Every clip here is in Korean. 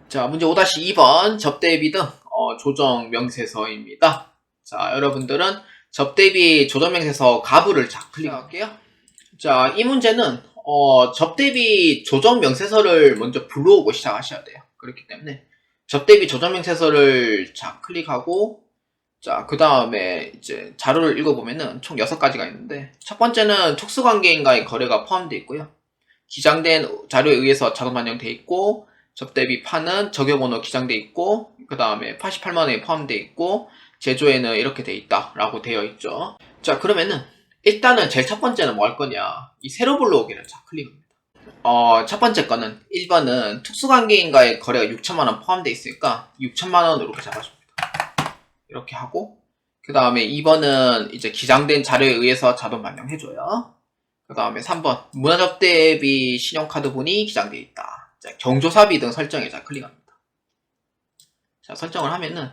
자, 문제 5-2번 접대비 등 조정 명세서입니다. 자, 여러분들은 접대비 조정 명세서 가부를 클릭할게요. 자, 이 문제는 접대비 조정 명세서를 먼저 불러오고 시작하셔야 돼요. 그렇기 때문에 접대비 조정 명세서를 클릭하고, 자, 그 다음에 이제 자료를 읽어보면은 총 6가지가 있는데, 첫 번째는 특수관계인과의 거래가 포함되어 있고요. 기장된 자료에 의해서 자동 반영되어 있고, 접대비 판은 적요번호 기장되어 있고, 그 다음에 88만원에 포함되어 있고, 제조에는 이렇게 되어 있다 라고 되어 있죠. 자, 그러면은 일단은 제일 첫 번째는 뭐 할 거냐, 이 세로 불러오기를 클릭합니다. 첫 번째 거는 1번은 특수관계인과의 거래가 6천만원 포함되어 있으니까 6천만원으로 이렇게 잡아줍니다. 이렇게 하고, 그 다음에 2번은 이제 기장된 자료에 의해서 자동 반영해줘요. 그 다음에 3번 문화접대비 신용카드본이 기장되어 있다. 자, 경조사비 등 설정에 클릭합니다. 자, 설정을 하면은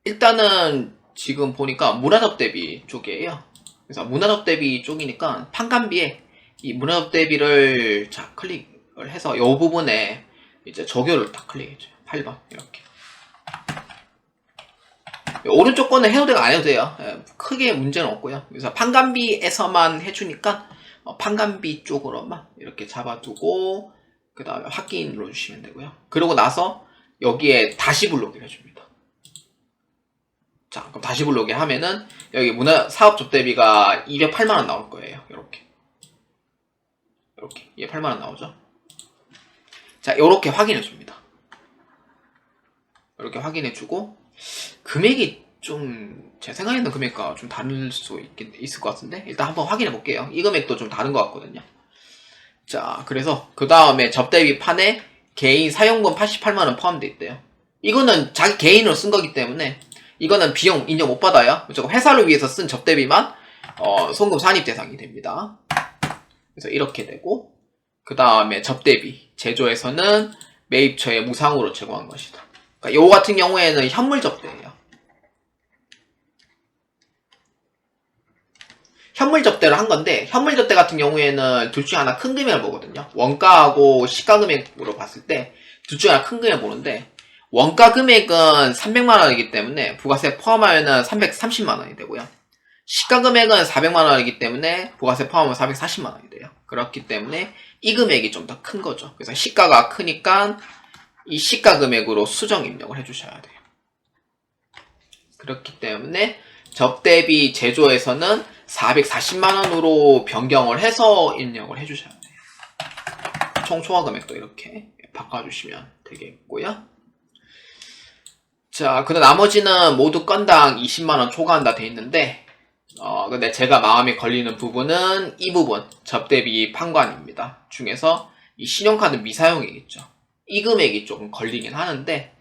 일단은 지금 보니까 문화접대비 쪽이에요. 그래서 문화접대비 쪽이니까 판관비에 이 문화접대비를 클릭을 해서 이 부분에 이제 적용을 클릭해줘요. 8번 이렇게. 오른쪽 거는 해도 되고 안 해도 돼요. 크게 문제는 없고요. 그래서 판관비에서만 해주니까 판관비 쪽으로만 이렇게 잡아두고, 그 다음에 확인 눌러주시면 되고요. 그러고 나서 여기에 다시 불러오기를 해줍니다. 자, 그럼 다시 불러오기 하면은 여기 문화사업접대비가 208만원 나올 거예요. 이렇게 208만원 나오죠. 자, 이렇게 확인해줍니다. 이렇게 확인해주고, 금액이 좀 제 생각에 있는 금액과 좀 다를 수 있을 것 같은데, 일단 한번 확인해 볼게요. 이 금액도 좀 다른 것 같거든요. 자, 그래서 그 다음에 접대비 판에 개인 사용금 88만원 포함되어 있대요. 이거는 자기 개인으로 쓴 거기 때문에 이거는 비용 인정 못 받아요. 무조건 회사를 위해서 쓴 접대비만 송금 산입 대상이 됩니다. 그래서 이렇게 되고, 그 다음에 접대비 제조에서는 매입처에 무상으로 제공한 것이다. 그러니까 요 같은 경우에는 현물 접대예요. 현물 접대를 한 건데, 현물 접대 같은 경우에는 둘 중에 하나 큰 금액을 보거든요. 원가하고 시가 금액으로 봤을 때 둘 중에 하나 큰 금액을 보는데, 원가 금액은 300만원이기 때문에 부가세 포함하면 330만원이 되고요. 시가 금액은 400만원이기 때문에 부가세 포함하면 440만원이 돼요. 그렇기 때문에 이 금액이 좀 더 큰 거죠. 그래서 시가가 크니까 이 시가 금액으로 수정 입력을 해주셔야 돼요. 그렇기 때문에 접대비 제조에서는 440만원으로 변경을 해서 입력을 해주셔야 돼요. 총 초과 금액도 이렇게 바꿔주시면 되겠고요. 자, 근데 나머지는 모두 건당 20만원 초과한다 돼 있는데, 근데 제가 마음에 걸리는 부분은 이 부분, 접대비 판관입니다. 중에서 이 신용카드 미사용액 있죠. 이 금액이 조금 걸리긴 하는데,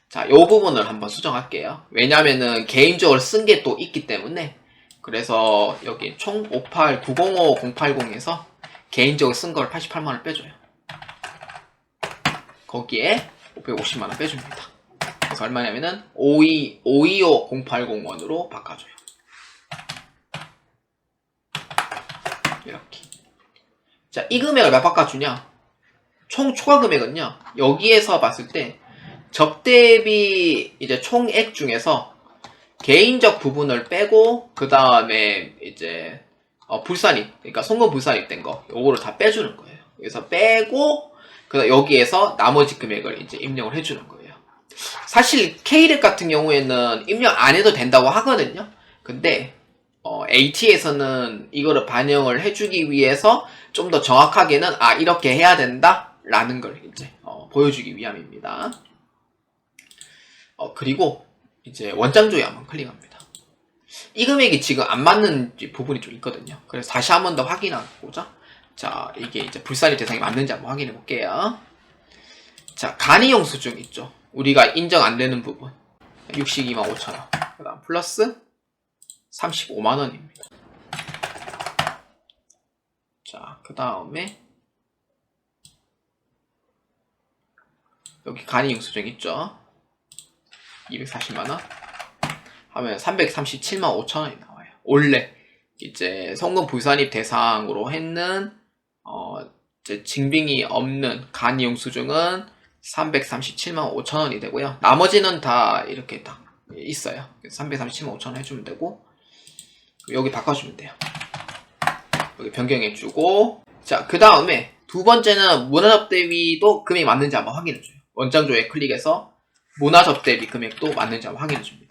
자, 요 부분을 한번 수정할게요. 왜냐면은 개인적으로 쓴 게 또 있기 때문에. 그래서 여기 총 58905-080에서 개인적으로 쓴 걸 88만원 빼줘요. 거기에 550만원 빼줍니다. 그래서 얼마냐면은 525080원으로 바꿔줘요. 이렇게. 자, 이 금액을 몇 바꿔주냐? 총 초과 금액은요, 여기에서 봤을 때 접대비 이제 총액 중에서 개인적 부분을 빼고, 그 다음에 이제 불산입, 그러니까 송금 불산입된 거, 요거를 다 빼주는 거예요. 그래서 빼고, 그다음 여기에서 나머지 금액을 이제 입력을 해주는 거예요. 사실 K랩 같은 경우에는 입력 안 해도 된다고 하거든요. 근데 AT에서는 이거를 반영을 해주기 위해서 좀 더 정확하게는 이렇게 해야 된다 라는 걸 이제 보여주기 위함입니다. 그리고 이제 원장 조회 한번 클릭합니다. 이 금액이 지금 안 맞는 부분이 좀 있거든요. 그래서 다시 한 번 더 확인하고자, 자, 이게 이제 불산입 대상이 맞는지 한번 확인해 볼게요. 자, 간이용 수준 있죠. 우리가 인정 안 되는 부분 62만 5천원, 그 다음 플러스 35만원입니다. 자, 그 다음에 여기 간이용 수준 있죠. 240만원 하면 337만 5천원이 나와요. 원래 이제 송금 불산입 대상으로 했는 이제 징빙이 없는 간이용 수준은 337만 5천원이 되고요. 나머지는 다 이렇게 딱 있어요. 337만 5천원 해주면 되고, 여기 바꿔주면 돼요. 여기 변경해주고, 자, 그 다음에 두 번째는 문화접 대비도 금액이 맞는지 한번 확인해줘요. 원장조에 클릭해서 문화접 대비 금액도 맞는지 한번 확인해줍니다.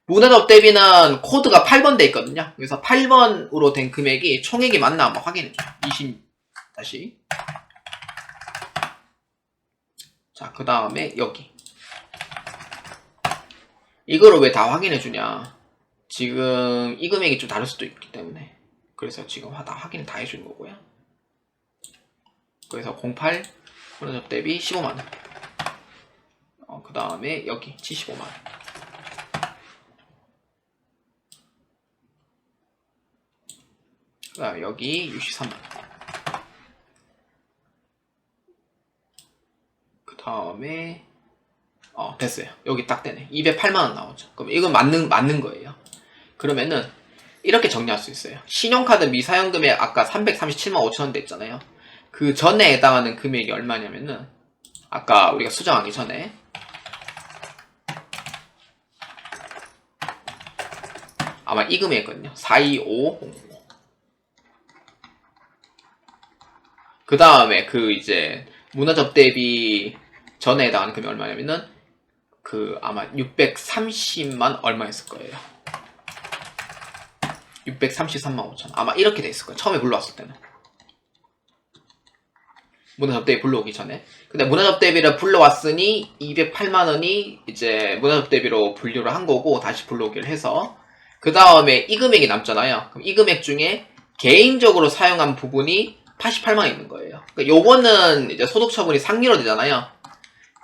문화접 대비는 코드가 8번 돼 있거든요. 그래서 8번으로 된 금액이 총액이 맞나 한번 확인해줘요. 20, 다시. 자, 그 다음에 여기. 이거를 왜 다 확인해주냐. 지금 이 금액이 좀 다를 수도 있기 때문에. 그래서 지금 다 확인 다 해주는 거고요. 그래서 08 문화접 대비 15만원. 그 다음에 여기 75만원. 그 다음에 여기 63만원. 그 다음에 됐어요. 여기 딱 되네. 208만원 나오죠. 그럼 이건 맞는 거예요. 그러면은 이렇게 정리할 수 있어요. 신용카드 미사용 금액 아까 337만 5천원 됐잖아요. 그 전에 해당하는 금액이 얼마냐면은 아까 우리가 수정하기 전에 아마 이 금액이거든요. 425000. 그 다음에 그 이제 문화접 대비 전에 해당하는 금액이 얼마냐면은 그 아마 630만 얼마였을 거예요. 633만 5천. 아마 이렇게 돼 있을 거예요. 처음에 불러왔을 때는. 문화접 대비 불러오기 전에. 근데 문화접 대비를 불러왔으니 208만원이 이제 문화접 대비로 분류를 한 거고 다시 불러오기를 해서 그 다음에 이 금액이 남잖아요. 그럼 이 금액 중에 개인적으로 사용한 부분이 88만원 있는 거예요. 그러니까 요거는 이제 소득처분이 상리로 되잖아요.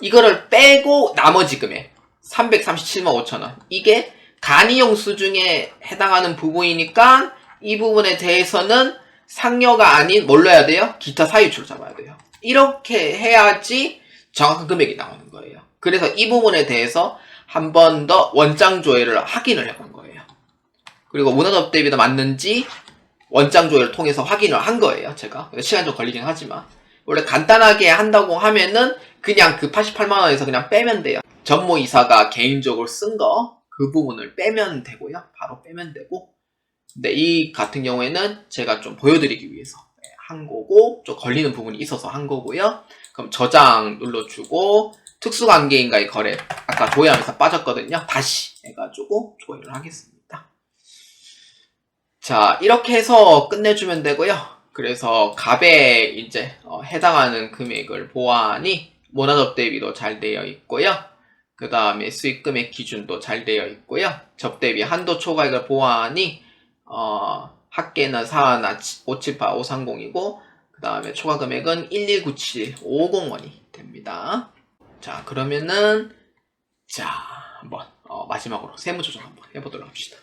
이거를 빼고 나머지 금액 337만 5천원. 이게 간이용 수중에 해당하는 부분이니까 이 부분에 대해서는 상여가 아닌 뭘로 해야 돼요? 기타 사유치로 잡아야 돼요. 이렇게 해야지 정확한 금액이 나오는 거예요. 그래서 이 부분에 대해서 한 번 더 원장 조회를 확인을 해본 거예요. 그리고 문화접 대비도 맞는지 원장 조회를 통해서 확인을 한 거예요. 제가 시간 좀 걸리긴 하지만 원래 간단하게 한다고 하면은 그냥 그 88만원에서 그냥 빼면 돼요. 전무이사가 개인적으로 쓴 거 그 부분을 빼면 되고요. 바로 빼면 되고, 근데 이 같은 경우에는 제가 좀 보여드리기 위해서 한 거고, 좀 걸리는 부분이 있어서 한 거고요. 그럼 저장 눌러주고 특수관계인과의 거래 아까 조회하면서 빠졌거든요. 다시 해가지고 조회를 하겠습니다. 자, 이렇게 해서 끝내주면 되고요. 그래서 갑에 이제 해당하는 금액을 보아하니 문화접 대비도 잘 되어 있고요. 그 다음에 수익금액 기준도 잘 되어 있고요. 접대비 한도 초과액을 보아하니 합계는 4하나 578 530이고 그 다음에 초과금액은 1197550원이 됩니다. 자, 그러면은 자 한번 마지막으로 세무조정 한번 해보도록 합시다.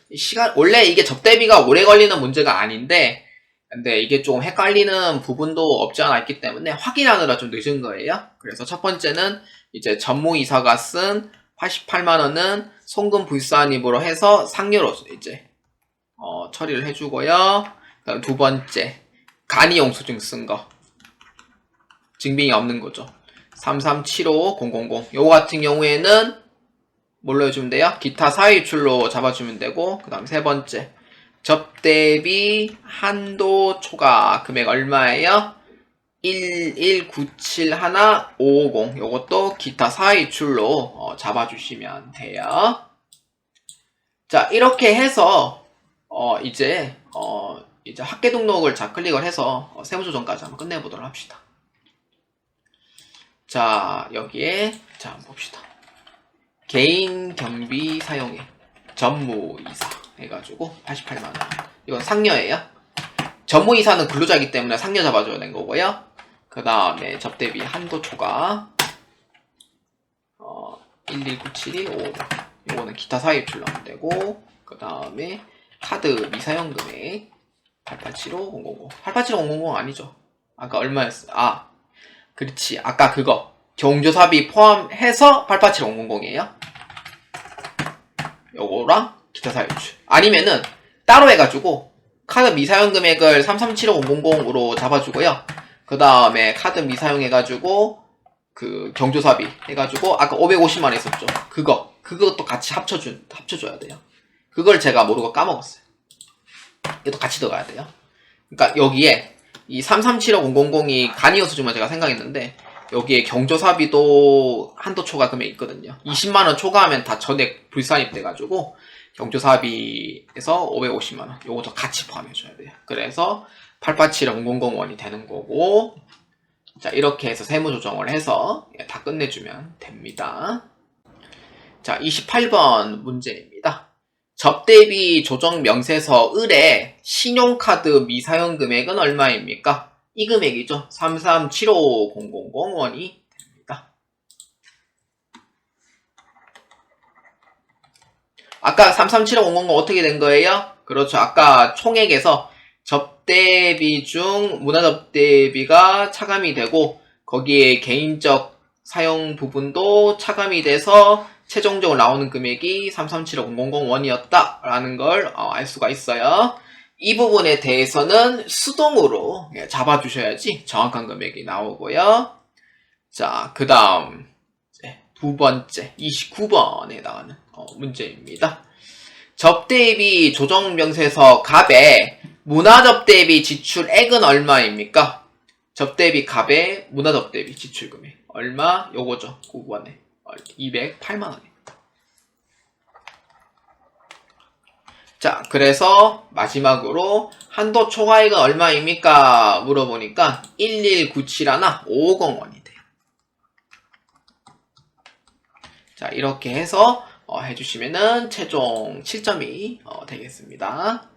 원래 이게 접대비가 오래 걸리는 문제가 아닌데 근데 이게 좀 헷갈리는 부분도 없지 않아 있기 때문에 확인하느라 좀 늦은 거예요. 그래서 첫 번째는 이제 전무이사가 쓴 88만원은 송금 불수한입으로 해서 상여로 이제 처리를 해주고요. 그다음 두 번째 간이용수증 쓴 거 증빙이 없는 거죠. 3375000 요거 같은 경우에는 뭘로 해주면 돼요? 기타 사유출로 잡아주면 되고 그 다음 세 번째 접대비 한도 초과 금액 얼마예요? 11971 요것도 기타 사이출로 잡아주시면 돼요. 자, 이렇게 해서 이제 학계 등록을 클릭을 해서 세무조정까지 한번 끝내보도록 합시다. 자, 여기에 자 한번 봅시다. 개인 경비 사용액 전무이사 해가지고 88만원. 이건 상여예요. 전무이사는 근로자이기 때문에 상여 잡아줘야 되는 거고요. 그 다음에 접대비 한도 초과 1197250 이거는 기타 사입출 넣으면 되고 그 다음에 카드 미사용 금액 887500 887500 아니죠. 아까 얼마였어? 그렇지. 아까 그거 경조사비 포함해서 887500이에요. 요거랑 기타 사유출. 아니면은 따로 해가지고 카드 미사용 금액을 337500으로 잡아주고요. 그 다음에 카드 미사용 해가지고 그 경조사비 해가지고 아까 550만 했었죠. 그것도 같이 합쳐줘야 돼요. 그걸 제가 모르고 까먹었어요. 이것도 같이 들어가야 돼요. 그러니까 여기에 이 3375,000이 간이어서 주면 제가 생각했는데 여기에 경조사비도 한도 초과 금액 있거든요. 20만원 초과하면 다 전액 불산입 돼가지고 경조사비에서 550만원 요것도 같이 포함해줘야 돼요. 그래서 8870,000원이 되는 거고, 자 이렇게 해서 세무조정을 해서 다 끝내주면 됩니다. 자 28번 문제입니다. 접대비 조정 명세서 을의 신용카드 미사용 금액은 얼마입니까? 이 금액이죠. 3375,000원이 됩니다. 아까 3375,000원 어떻게 된 거예요? 그렇죠. 아까 총액에서 접대비 중 문화접대비가 차감이 되고 거기에 개인적 사용 부분도 차감이 돼서 최종적으로 나오는 금액이 3375,000원이었다 라는 걸 알 수가 있어요. 이 부분에 대해서는 수동으로 잡아주셔야지 정확한 금액이 나오고요. 자, 그 다음 두 번째 29번에 해당하는 문제입니다. 접대비 조정명세서 갑의 문화접대비 지출액은 얼마입니까? 접대비 갑의 문화접대비 지출금액 얼마? 요거죠. 9번에 208만원입니다. 자, 그래서 마지막으로 한도 초과액은 얼마입니까? 물어보니까 1197하나 550원이 돼요. 자, 이렇게 해서 해주시면은 최종 7점이 되겠습니다.